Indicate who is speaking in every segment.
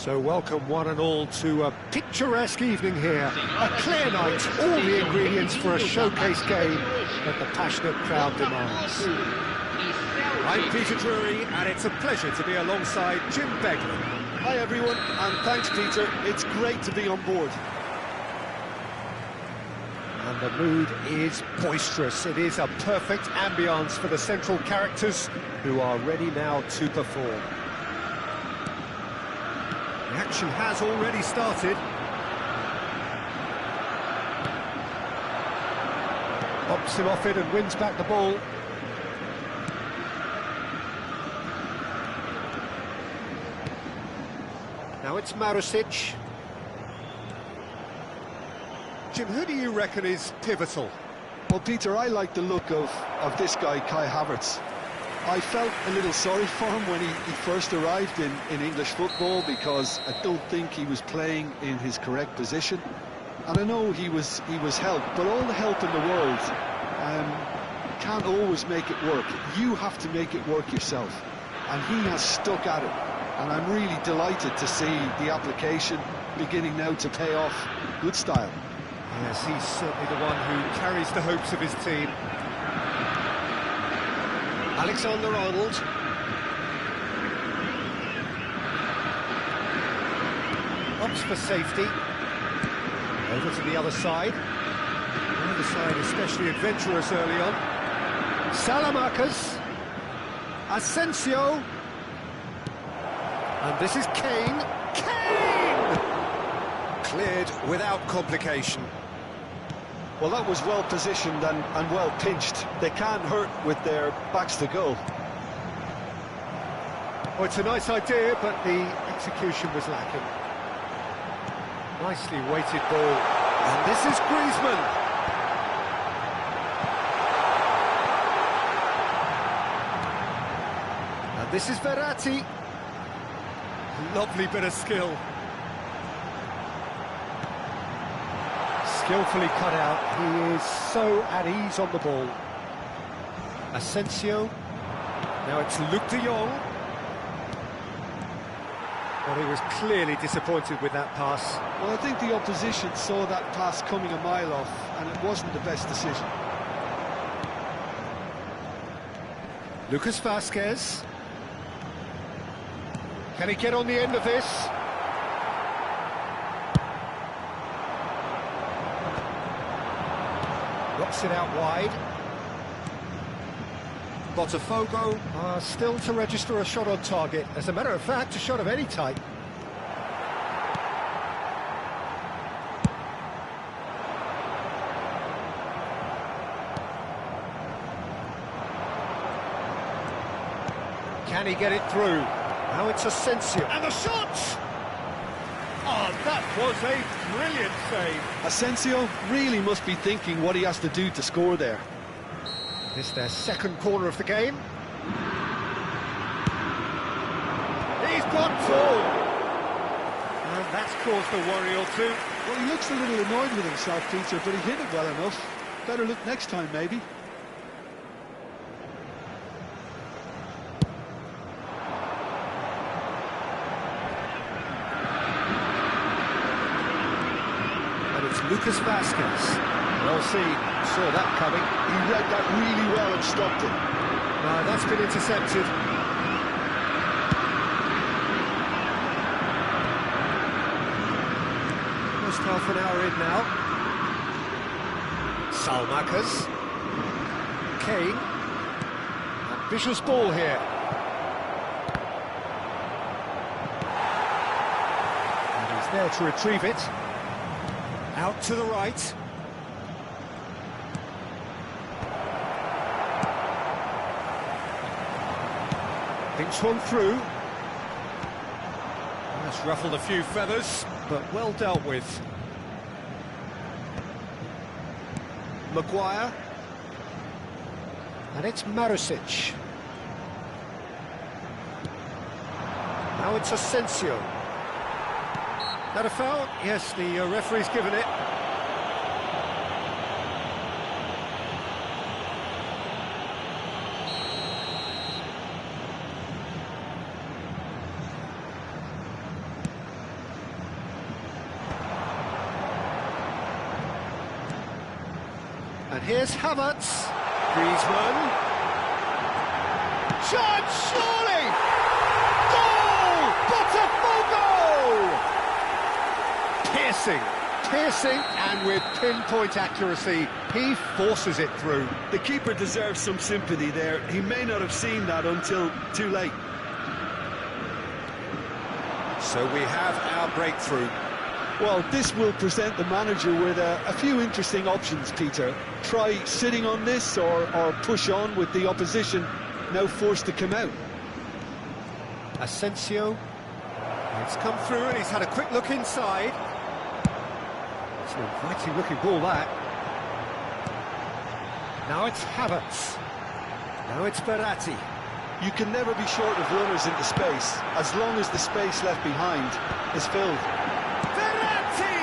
Speaker 1: So welcome one and all to a picturesque evening here. A clear night, all the ingredients for a showcase game that the passionate crowd demands. I'm Peter Drury, and it's a pleasure to be alongside Jim Beglin.
Speaker 2: Hi everyone, and thanks Peter, it's great to be on board.
Speaker 1: And the mood is boisterous. It is a perfect ambience for the central characters who are ready now to perform. The action has already started. Pops him off it and wins back the ball. Now it's Marusic. Jim, who do you reckon is pivotal?
Speaker 2: Well, Peter, I like the look of this guy, Kai Havertz. I felt a little sorry for him when he first arrived in English football because I don't think he was playing in his correct position. And I know he was helped, but all the help in the world can't always make it work. You have to make it work yourself. And he has stuck at it. And I'm really delighted to see the application beginning now to pay off. Good style.
Speaker 1: Yes, he's certainly the one who carries the hopes of his team. Alexander-Arnold. Opts for safety. Over to the other side. The other side especially adventurous early on. Salamanca's. Asensio. And this is Kane. Kane! Cleared without complication.
Speaker 2: Well, that was well positioned and well pinched. They can't hurt with their backs to goal.
Speaker 1: Oh, it's a nice idea, but the execution was lacking. Nicely weighted ball. And this is Griezmann. And this is Verratti. Lovely bit of skill. Skillfully cut out. He is so at ease on the ball. Asensio. Now it's Luc de Jong. Well, he was clearly disappointed with that pass.
Speaker 2: Well, I think the opposition saw that pass coming a mile off, and it wasn't the best decision.
Speaker 1: Lucas Vazquez. Can he get on the end of this? Drops it out wide. Botafogo are still to register a shot on target. As a matter of fact, a shot of any type. Can he get it through? Now it's Asensio. And the shot! Oh, that was a brilliant save.
Speaker 2: Asensio really must be thinking what he has to do to score there.
Speaker 1: This is their second corner of the game. He's got full. And that's caused a worry or two.
Speaker 2: Well, he looks a little annoyed with himself, Peter, but he hit it well enough. Better look next time, maybe.
Speaker 1: Lucas Vazquez. Well seen, saw that coming.
Speaker 2: He read that really well and stopped it.
Speaker 1: That's been intercepted. Almost half an hour in now. Salmakas. Kane. Ambitious ball here. And he's there to retrieve it. Out to the right. Thinks one through. That's ruffled a few feathers, but well dealt with. Maguire. And it's Marusic. Now it's Asensio. That a foul? Yes, the referee's given it. And here's Havertz. Griezmann. Chance, surely! Goal! Botafogo! Piercing, and with pinpoint accuracy, he forces it through.
Speaker 2: The keeper deserves some sympathy there. He may not have seen that until too late.
Speaker 1: So we have our breakthrough.
Speaker 2: Well, this will present the manager with a few interesting options, Peter. Try sitting on this or push on with the opposition now forced to come out.
Speaker 1: Asensio. It's come through and he's had a quick look inside. It's an inviting looking ball, that. Now it's Havertz. Now it's Verratti.
Speaker 2: You can never be short of runners into space, as long as the space left behind is filled.
Speaker 1: Verratti!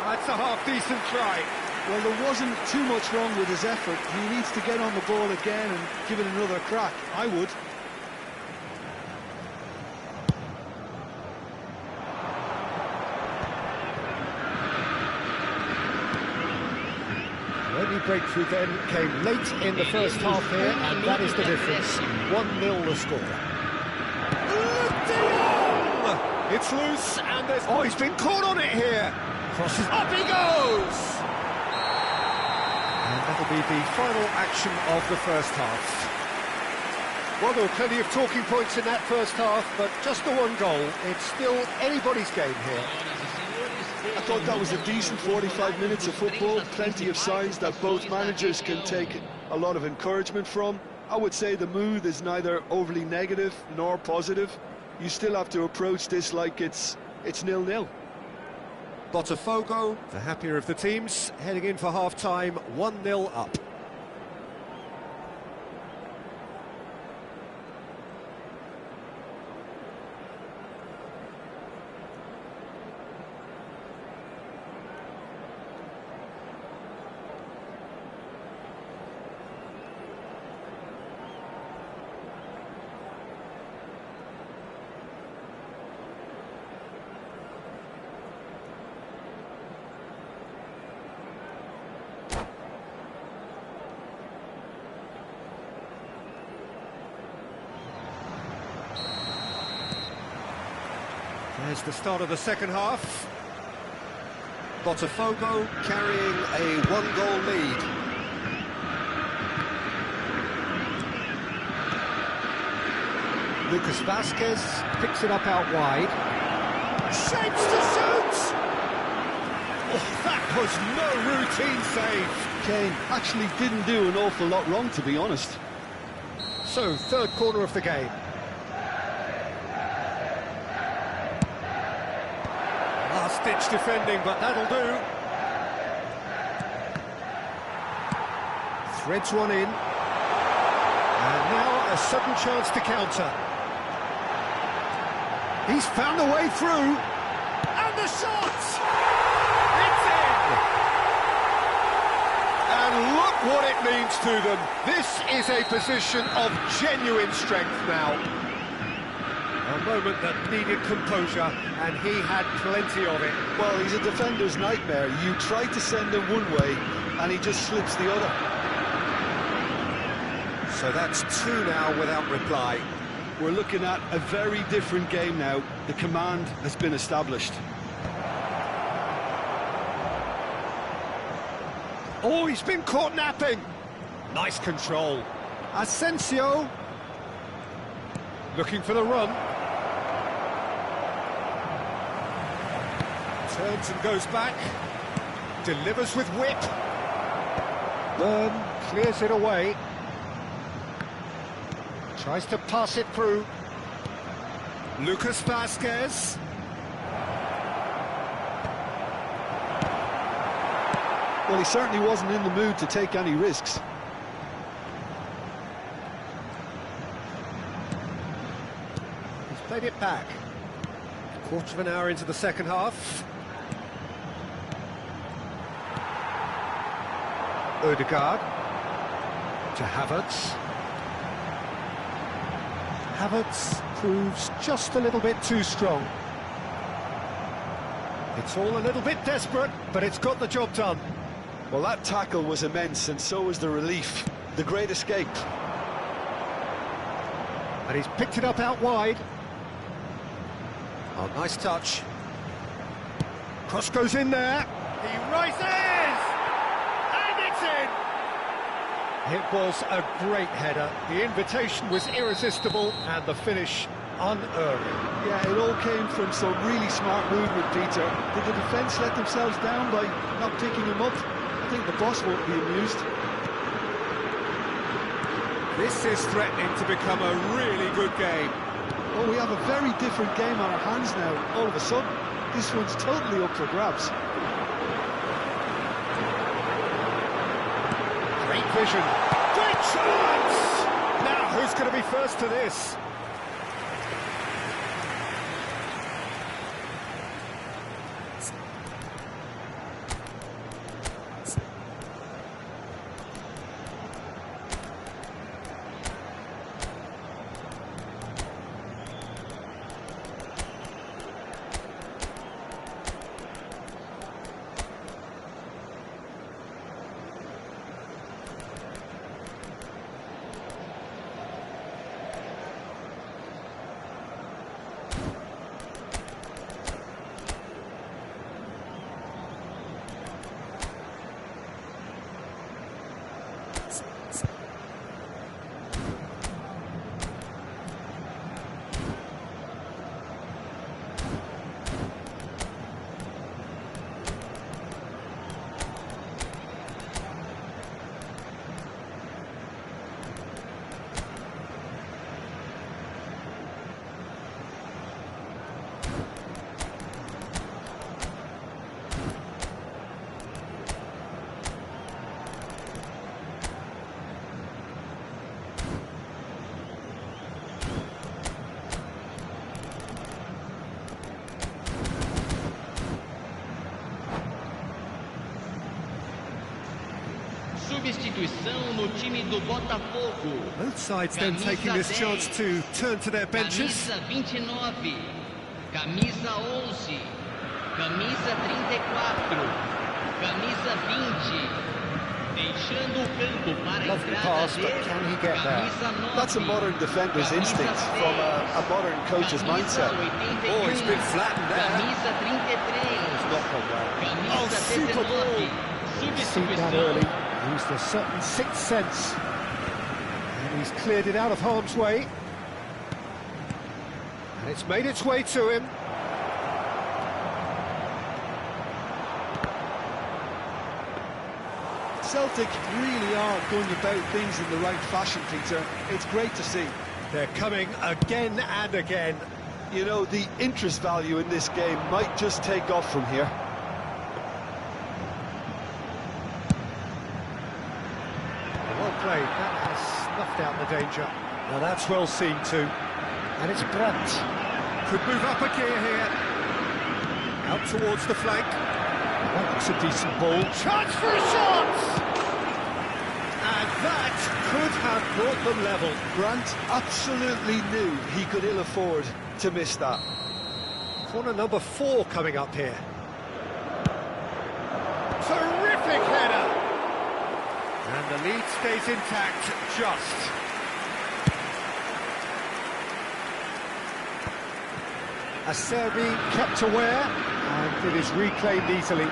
Speaker 1: That's a half-decent try.
Speaker 2: Well, there wasn't too much wrong with his effort. He needs to get on the ball again and give it another crack. I would.
Speaker 1: The only breakthrough then came late in the first half here, and that is the difference. 1-0 the score. It's loose, and there's... Oh, he's been caught on it here. Crosses, up he goes! And that'll be the final action of the first half. Well, there were plenty of talking points in that first half, but just the one goal. It's still anybody's game here.
Speaker 2: I thought that was a decent 45 minutes of football. Plenty of signs that both managers can take a lot of encouragement from. I would say the mood is neither overly negative nor positive. You still have to approach this like it's 0-0.
Speaker 1: Botafogo, the happier of the teams, heading in for half-time, 1-0 up. There's the start of the second half. Botafogo carrying a one-goal lead. Lucas Vasquez picks it up out wide. Shapes to shoot! Oh, that was no routine save.
Speaker 2: Kane actually didn't do an awful lot wrong, to be honest.
Speaker 1: So, third corner of the game. Last-ditch defending, but that'll do. Threads one in. And now a sudden chance to counter. He's found a way through. And the shot! It's in! And look what it means to them. This is a position of genuine strength now. A moment that needed composure, and he had plenty of it.
Speaker 2: Well, he's a defender's nightmare. You try to send him one way, and he just slips the other.
Speaker 1: So that's two now without reply.
Speaker 2: We're looking at a very different game now. The command has been established.
Speaker 1: Oh, he's been caught napping. Nice control. Asensio. Looking for the run. Turns and goes back. Delivers with whip. Burn clears it away. Tries to pass it through. Lucas Vasquez.
Speaker 2: Well, he certainly wasn't in the mood to take any risks.
Speaker 1: He's played it back. Quarter of an hour into the second half. Odegaard. To Havertz. Havertz proves just a little bit too strong. It's all a little bit desperate, but it's got the job done.
Speaker 2: Well, that tackle was immense, and so was the relief. The great escape.
Speaker 1: And he's picked it up out wide. Oh, nice touch. Cross goes in there. He rises! And it's in! It was a great header. The invitation was irresistible and the finish unerring.
Speaker 2: Yeah, it all came from some really smart movement, Peter. Did the defence let themselves down by not picking him up? I think the boss won't be amused.
Speaker 1: This is threatening to become a really good game.
Speaker 2: Oh, we have a very different game on our hands now, all of a sudden. This one's totally up for grabs.
Speaker 1: Great vision. Great chance! Now, who's going to be first to this?
Speaker 3: Substituição no time do Botafogo.
Speaker 1: Both sides then taking this chance to turn to their benches.
Speaker 3: Camisa 29, camisa 11, camisa 34, camisa 20. Deixando o campo para a
Speaker 1: Lovely
Speaker 3: entrada
Speaker 1: pass, but
Speaker 3: dele,
Speaker 1: can he get there?
Speaker 3: camisa 9.
Speaker 2: That's a modern defender's instinct from a modern coach's mindset.
Speaker 1: Oh, he's been flattened there.
Speaker 3: Camisa 33.
Speaker 1: It's not gone well.
Speaker 3: Camisa
Speaker 1: Oh, super ball.
Speaker 3: 19.
Speaker 1: See that early. Used a certain sixth sense. And he's cleared it out of harm's way. And it's made its way to him.
Speaker 2: Celtic really are going about things in the right fashion, Peter. It's great to see.
Speaker 1: They're coming again and again.
Speaker 2: You know, the interest value in this game might just take off from here.
Speaker 1: Well played. That has snuffed out the danger. Now that's well seen too. And it's Brandt. Could move up a gear here. Out towards the flank. That looks a decent ball. Chance for a shot! And that could have brought them level.
Speaker 2: Brandt absolutely knew he could ill afford to miss that.
Speaker 1: Corner number 4 coming up here. Terrific header! And the lead stays intact, just. Acerbi kept aware, and it is reclaimed easily.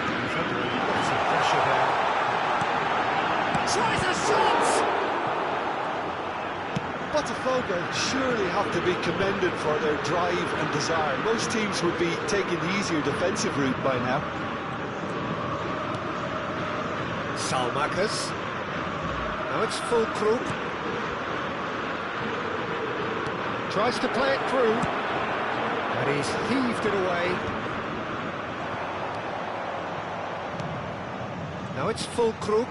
Speaker 1: He's under lots of pressure there. Tries a shot!
Speaker 2: Botafogo surely have to be commended for their drive and desire. Most teams would be taking the easier defensive route by now.
Speaker 1: Salmakas. Now it's full Krug. Tries to play it through, but he's heaved it away. Now it's full Krug.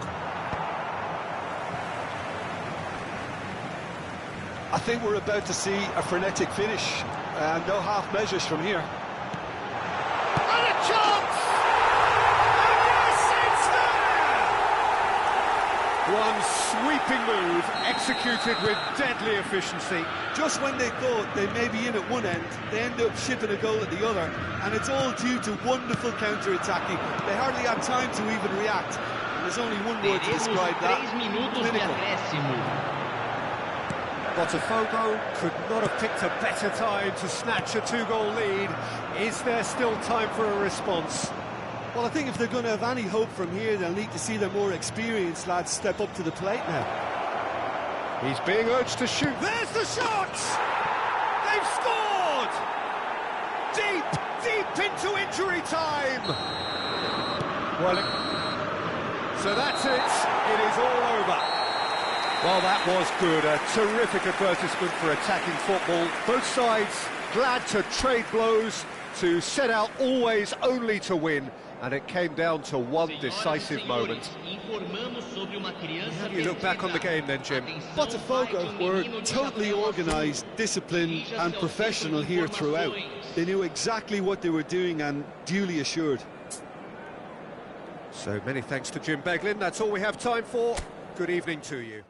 Speaker 2: I think we're about to see a frenetic finish, and no half measures from here.
Speaker 1: And a chance! And yes, it's there! One sweeping move, executed with deadly efficiency.
Speaker 2: Just when they thought they may be in at one end, they end up shipping a goal at the other, and it's all due to wonderful counter-attacking. They hardly had time to even react, and there's only one word to describe that: clinical.
Speaker 1: Botafogo could not have picked a better time to snatch a two-goal lead. Is there still time for a response?
Speaker 2: Well, I think if they're going to have any hope from here, they'll need to see their more experienced lads step up to the plate now.
Speaker 1: He's being urged to shoot. There's the shot! They've scored! Deep into injury time! Well, so that's it. It is all over. Well, that was good. A terrific advertisement for attacking football. Both sides glad to trade blows, to set out always only to win. And it came down to one decisive moment. How do you look back on the game then, Jim?
Speaker 2: Botafogo were totally organised, disciplined and professional here throughout. They knew exactly what they were doing and duly assured.
Speaker 1: So many thanks to Jim Beglin. That's all we have time for. Good evening to you.